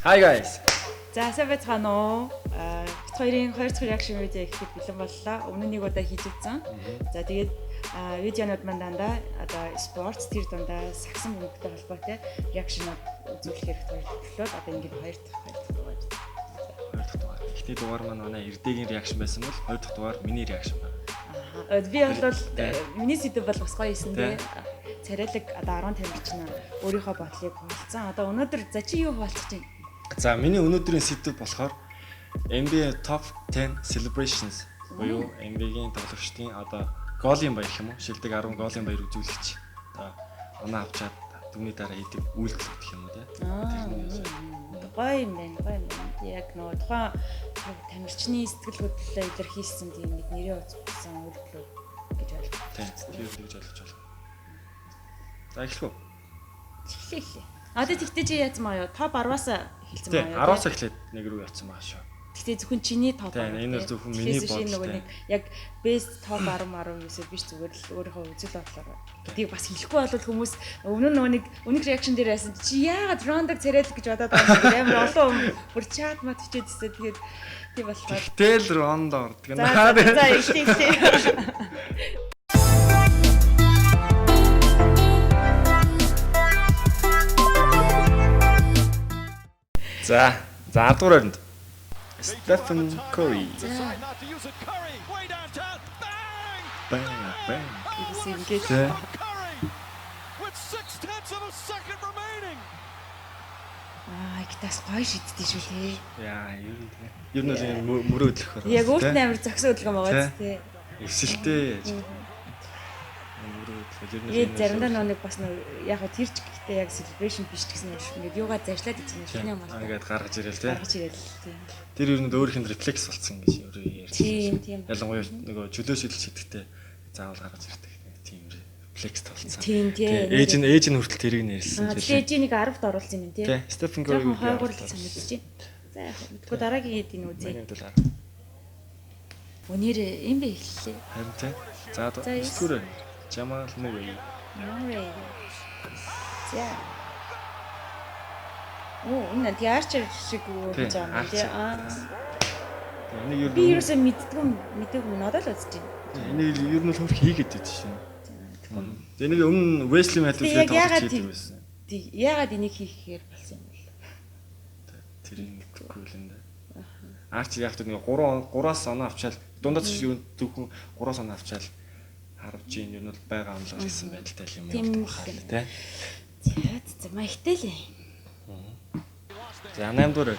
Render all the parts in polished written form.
Hi guys. За сайн байцгаана уу? Бид хоёрын 2 дахь reaction видео ихэд бэлэн боллоо. Өмнө нь нэг удаа хийж үзсэн. За тэгээд видеонууд маань дандаа одоо спорт тэр дандаа сагсан бөмбөгтэй холбоотой реакшнууд үзүүлэхээр төлөвлөлөө. Одоо ингээд 2 дахь дугаар. 2 дахь дугаар. Эхний дугаар маань манай Эрдэгийн реакшн байсан бол 2 дахь дугаар миний реакшн байна. Би бол миний сэдв бол бас гоё юм дээ. Царайлаг одоо 10 тамирчин өөрийнхөө бодлыг хуваалцсан. Одоо өнөөдөр за чи юу хуваалцах чинь? За миний өнөөдрийн сэдв болохоор NBA Top 10 Celebrations буюу NBA-гийн тоглогчдын одоо голын баяр гэх юм уу? Шилдэг 10 голын баяр үзүүлэгч. Одоо оноо авчаад түүний дараа хийдэг үйлдэл гэх юм уу те. Гоё юм байна. Яг нөө тухайн тамирчны сэтгэл хөдлөлөө илэрхийлсэн тийм нэг нэрээ үзүүлсэн үйлдэлүүд гэж ойлгож байна. Тийм гэж ойлгож байна. За эхлэв. Эхлэе. Одоо тэгтээ чи яасан маа юу? Топ 10-аас хэлсэн маа юу? 10-аас эхлээд нэг рүү явсан байгаа шүү. Тэгтээ зөвхөн чиний топ 10. Тийм, энэ бол зөвхөн миний бодол. Яг best top 10 юусээ биш зүгээр л өөрийнхөө үзэл бодлоор. Гэдгийг бас хэлэхгүй бол хүмүүс өмнө нь нэг реакшн дээр байсан чи яагаад Рондог царайл гэж бодоод байгаа юм амар олон бүр чат мат хичээд өсөө тэгээд тийм болохоор. Тэл Рондо ордог. За ихтэй. За 10 дугаар оронд Stephen Curry. Bang. Ингээд. Гитас гоё шиддэг шүү тий. Яа, ер нь л мөрөөдлөх байна. Яг өөрт нь амар зөксөн хөдөлгөөн байгаа тий. Эвсэлтэй. Тэгээд заримдаа нэг бас яг тэр ч гэхдээ яг celebration биш ч гэсэн ингээд юугаа зажлаад идсэн юм шиг юм байна. Ингээд гаргаж ирэл тий. Гаргаж ирэл тий. Тэр ер нь өөрийнх нь рефлекс болсон гэж өөрөө ярьсан. Тийм. Ялангуяа нөгөө чөлөө шидэл шидэхдээ заавал гаргаж ирдэг. Тийм рефлекс толцсон. Тийм. Ээж нь хүртэл тэрийг нэрсэн. Тэгээд ээж нэг 10-д оруулсан юм тий. Stephen Curry хойгоор л санагдаж байна. За яг мэдгүй дараагийн хэд энэ үзье. Өнөр юм бэ хэллээ. Харин тий. За сэтгүүрээ Jamal Murray. За. Энэ Арчер шиг гэж байгаа юм тий. Энийг ер нь би юусэн мэдээгүй надад л үзэж байна. Энийг ер нь хөрх хийгээд байд шин. Энийг өмнө Wesley Matthews-тэй тоглож хийдэг байсан. Яагаад энийг хийхээр болсон юм бэ? Тэрийг мэдгүй л энэ. Арчер яг тэр нэг 3-аас оноо авчаал дундаас зөвхөн 3-аас оноо авчаал харавж ийн юу нь бол байгаа амлал гэсэн байдалтай юм байна тий. За маягтай л. За 8 дугаар.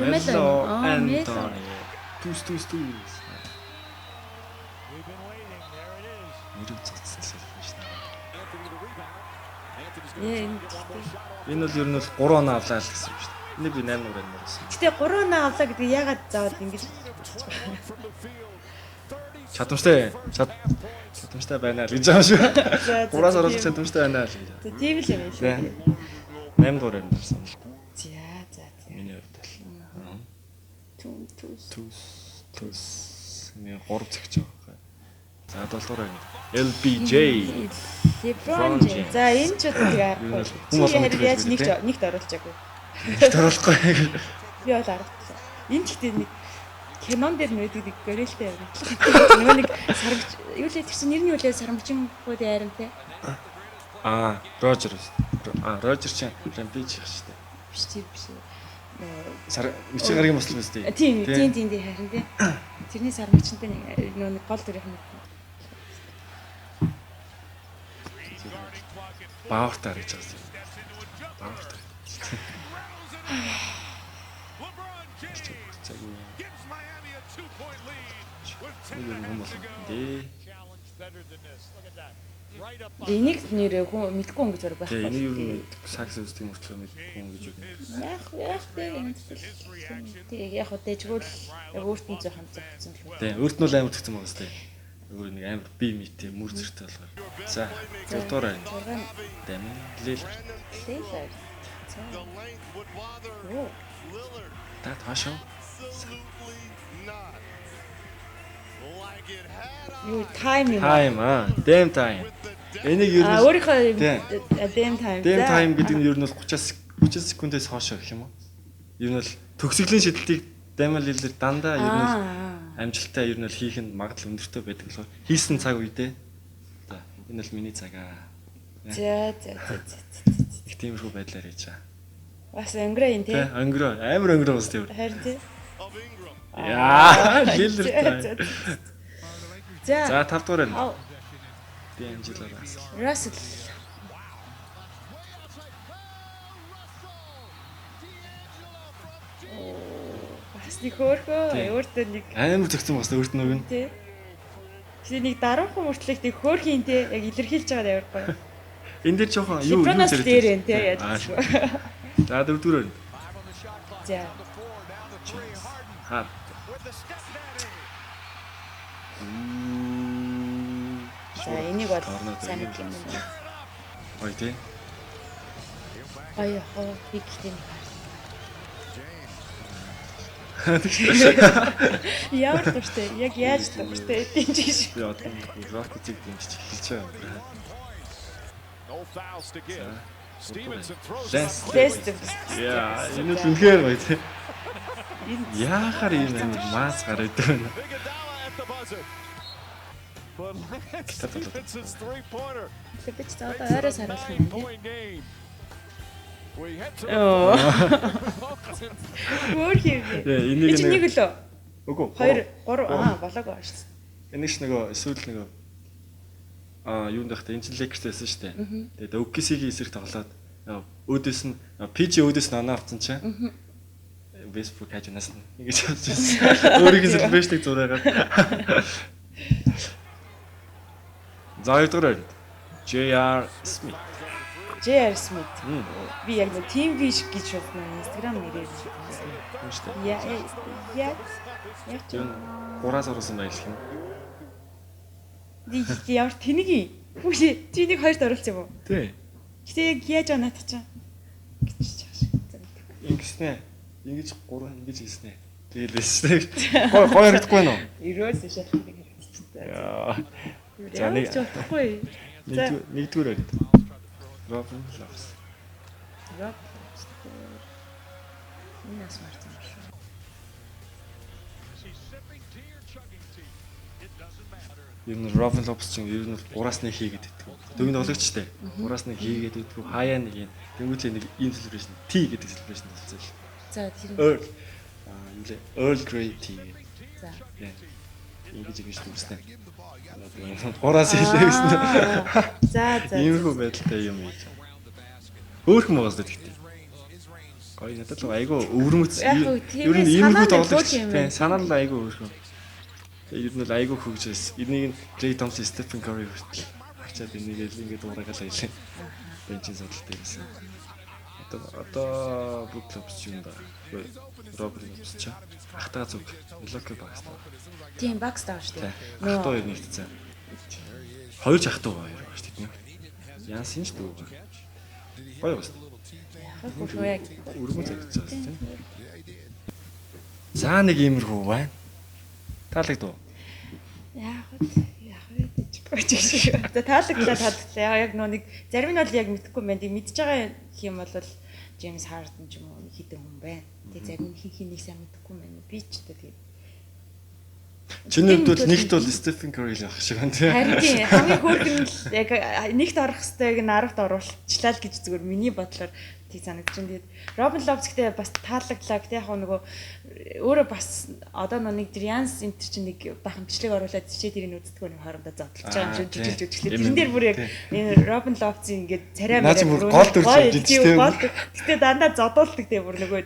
Мело Антони. Түс. Нэрийг цацсан л байна шүү дээ. Энэ бол ер нь 3 оноо авлаа л гэсэн юм шүү дээ. Энийг би 8 дугаар нэрсэн. Гэтэ 3 оноо авлаа гэдэг яагаад заавал ингэж Чадамжтай байна л гэж байгаа шүү. 3-аас оруулах чадамжтай байна л гэж. Тийм л юм шүү. 8 дугаар нэрсэн. За. Миний хувьд л. Түс. Миний 3 цагч байгаа. За 7 дугаар LBJ. LeBron James. За энэ ч үгүй. Хүмүүс яаж нэгт оруулчихаагүй. Нэгт оруулахгүй. Би бол аргатлаа. Энэ ч гэдэг нэг кинон дээр нэрдэг горилтэй юм. Нөгөө нэг сармч юу л тэгсэн нэр нь юу л сармчингууд ярим те. Рожер. Рожер чинь Rampage гэх шүү дээ. Биш. Мичиг гарагийн мослог үстэй. Тийм харин те. Тэрний сармчтай нөгөө гол дөрийнх нь Баавтаа гэж байгаа юм. Баавтаа. Энийг нэрээ хүн мэдгүй хүн гэж байх байна. Энийг юу нэг сакс үстэй мөртлөө мэдгүй хүн гэж үг. Яг дэжгүүл яг өөрт нь жоохон зөгцсөн л үү. Тийм, өөрт нь л амар зөгцсөн байгаа сте. Өөр нэг амар би мэтэй мөр зэрэгтэй болгоо. За, 6 дугаар байна. Дэмэн Лилард. Тат хашаа. Юу тайм юм. Damn time. Энийг ер нь өөрийнхөө Тийм. Dame time. Dame time гэдэг нь ер нь бол 30 секундээс хойш гэх юм уу? Ер нь бол төгсгөлийн шидэлтийг Dame Lillard дандаа ер нь бол амжилттай ер нь бол хийх нь магадлал өндөртэй байдаг болохоор хийсэн цаг үедээ за энэ бол миний цагаа. За. Их тиймэрхүү байдлаар хийж байгаа. Бас өнгөрөө юм тий. Өнгөрөө амар өнгөрөө бас тийм. Харин тий. Яа, Lillard. За 5 дугаар нь. D'Angelo Russell. Бас нэг хөөхөө өөртөө нэг амар зөгцөн бас өөрт нь өгнө. тий. Чи нэг даруухан мөртлөг тэг хөөхийн тий яг илэрхийлж байгаа амар гоё. Энд дээр жоохон юу Лебронос дээр энэ тий яаж. За 4 дугаар нь. За. Хаа. За энийг бол сайн нэг юм. Ой тий. Ой биг тийм. Ямар дуртай яг яаж дуртай тийм ч гэж. Би одоо Rocket-ийг дэмжиж эхэлж байгаа. Тест. Яа, энэ л үнэхээр гоё тий. Яахаар юм мас гараад байна. Тэвч за одоо ойроос харуулах юм тий. Өөр хийвээ. Энийг нэг лөө. Үгүй. 2 3 болоогүй шүү. Энийг ч нөгөө эсвэл нөгөө юунд байхдаа энэ чинь Lakers байсан шүү дээ. Тэгээд OKC-ийн эсрэг тоглоод өөдөөс нь PG өөдөөс нь оноо авсан чинь Westbrook хажуунаас нь ингэж авч ирсэн. Өөрийн celebration-ыг зураагаад. За 2 дугаар JR Smith. JR Smith. Би яг нэг team wish гэж бодно Instagram нэрээр. Тийм шүү дээ. Яг юм 3-аас оруулсан байл юм. Ди ямар тэнэг. Хүүшээ чи нэг хоёрт оруулсан юм уу? Тий. Гэтэ яг яаж оноод чаа. гэж чааш. Ингэснэ. Ингэж 3 ингэж хийснэ. Тэгэлээс шүү. Гой харагдахгүй байна уу? Ерөөс шалхах нэг хэрэгтэй. Яа. За нэг болохгүй. Нэгдүгээр байд. Robin Loves. Энэ смарт юм шүү. Ер нь Robin Loves чинь ер нь 3-аас 1 хийгээд идэх. Дөнгөнд ологчтой. 3-аас 1 хийгээд идэх. Хаяа нэг юм. Тэнгүүтээ нэг ийм celebration T гэдэг celebration болсон л. За тэр Earl Grey T. За. Ингэж дүрснэ. 3-аас хэлээ гэсэн. За. Иймэрхүү байдалтай юм хийж. Хөөхөн байгаас тэгтээ. Гоё надад л айгүй өвөрмөц. Ер нь иймэрхүү тоглолт тийм санаа л айгүй хөөхөн. Ер нь л айгүй хөгжөөс. Энийг Clay Thompson, Stephen Curry хүртэл ачаад энийг л ингэ дуурайгаад аялаа. Бенчин содол дээрсэн. Одоо бүгд лопс юм да. Роберт лопс чаа. Ахтаа зүг. Локи багс. Тийм багс таа шүү дээ. Ахтаа хоёр нэгтцэн. Хоёр ч ахтаа хоёр баг шүү дээ. Янсын шүү дээ. Гоё бас. Яг Өргөн цагцаас тийм. За нэг иймэрхүү байна. Таалагдав. яг гэж шиг. Одоо таалагдлаа. Яг нөө нэг зарим нь бол яг мэдэхгүй байна. Тэг мэдж байгаа юм бол Джеймс Харден ч юм уу хитэн хүн байна. Тэг зарим нь хин нэг сайн мэдэхгүй байна. Би ч тэгээд чиний хувьд бол нэгт бол Stephen Curry л ах шиг байна тийм. харин тийм хамгийн хөөрхөн л яг нэгт орох хэвээр 10-т оруулчлаа л гэж зүгээр миний бодлоор тий санагдаж байна. Тэгээд Robin Lopez гэдэг бас таалагдлаа гэдэг яг нөгөө өөрөө бас одоо нэг Drians Inter чинь нэг бахамчлаг оруулаад чичээ тэрийг үздэггүй нэг хоорондоо зодлож байгаа юм шиг жижиг жижиглээ. Тэрэн дээр бүр яг энэ Robin Lopez ингээд царай мөрөө гол төрж жижигтэй. Гэтэ дандаа зодуулдаг дээ бүр нөгөө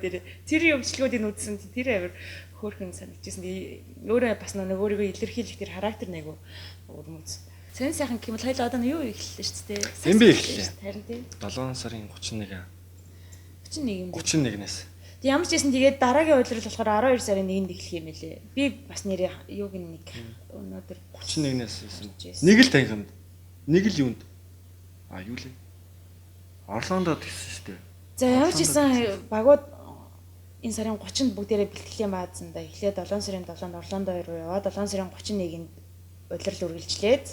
тэр өмчлгүүдийг үзсэн тэр авир хөөрхөн санагдчихсэн. Өөрөө бас нөгөө өөрийгөө илэрхийлэх тэр характер нэг өрмөц. Сэн сайхан гэмэл хоёул одоо юу эхэллээ шүү дээ. Эм би эхэллээ. Харин тийм 7 сарын 31. 31 юм. 31-ээс. Ямар ч гэсэн тэгээд дараагийн удирдал болохоор 12 сарын 1-нд эхлэх юм лээ. Би бас нэрээ юуг нэг өнөөдөр 31-ээс. Нэг л танхимд. Нэг л юунд. Юу лээ? Орлондод гэсэн шүү дээ. За ямар ч гэсэн багууд энэ сарын 30-нд бүгдээрээ бэлтгэлийн баазанда эхлээд 7 сарын 7-нд Орлондо руу яваад 7 сарын 31-нд удирдал үргэлжлээд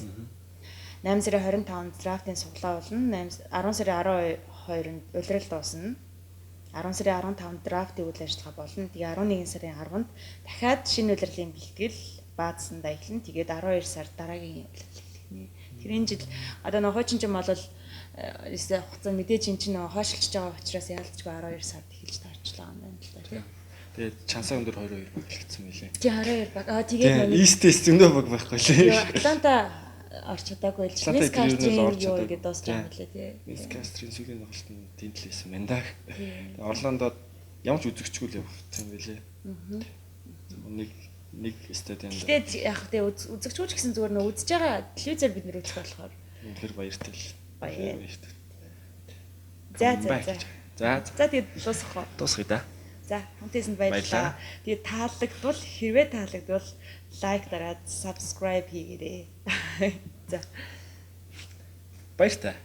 8 сарын 25-нд драфтын суглаа болно. 10 сарын 12-нд улирал дуусна. 10 сарын 15-нд драфтын үйл ажиллагаа болно. Тэгээ 11 сарын 10-нд дахиад шинэ улирлын бэлтгэл баазсандаа эхэлнэ. Тэгээд 12 сард дараагийн улирал эхэлнэ. Тэр энэ жил одоо нөх хойчин ч юм бол хугацаа мэдээж эн чинь хойшилж байгаа учраас яалтчгүй 12 сард эхэлж таарчлаа юм байна л да. Тэгээд чансаа өндөр 22 баг хэлсэн мөлий. Тий 22 баг. Тэгээд East-с зөндөө баг байхгүй лээ. Атланта орч удаагүй л Атланта Нескастрийн орч юу удаагүй. гэдэг дуусч байгаа юм лээ тий. Нескастрийн сүүлийн тоглолт нь тэнтлээсэн байна да. Орландод ямар ч үзэгчгүй л явагдсан юм байлээ. Нэг стадионд. Тэгээд яг тий үзэгчгүй ч гэсэн зүгээр нөө үзэж байгаа телевизээр бид нэр үзэх болохоор үнэхээр баяртай л. баяртай. За тэгээд дуусгах уу? Дуусгая да. За хамтээсэнд баярлалаа. Тэгээд таалагдвал хэрвээ таалагдвал лайк дараад subscribe хийгээрэй. За. Баяртай.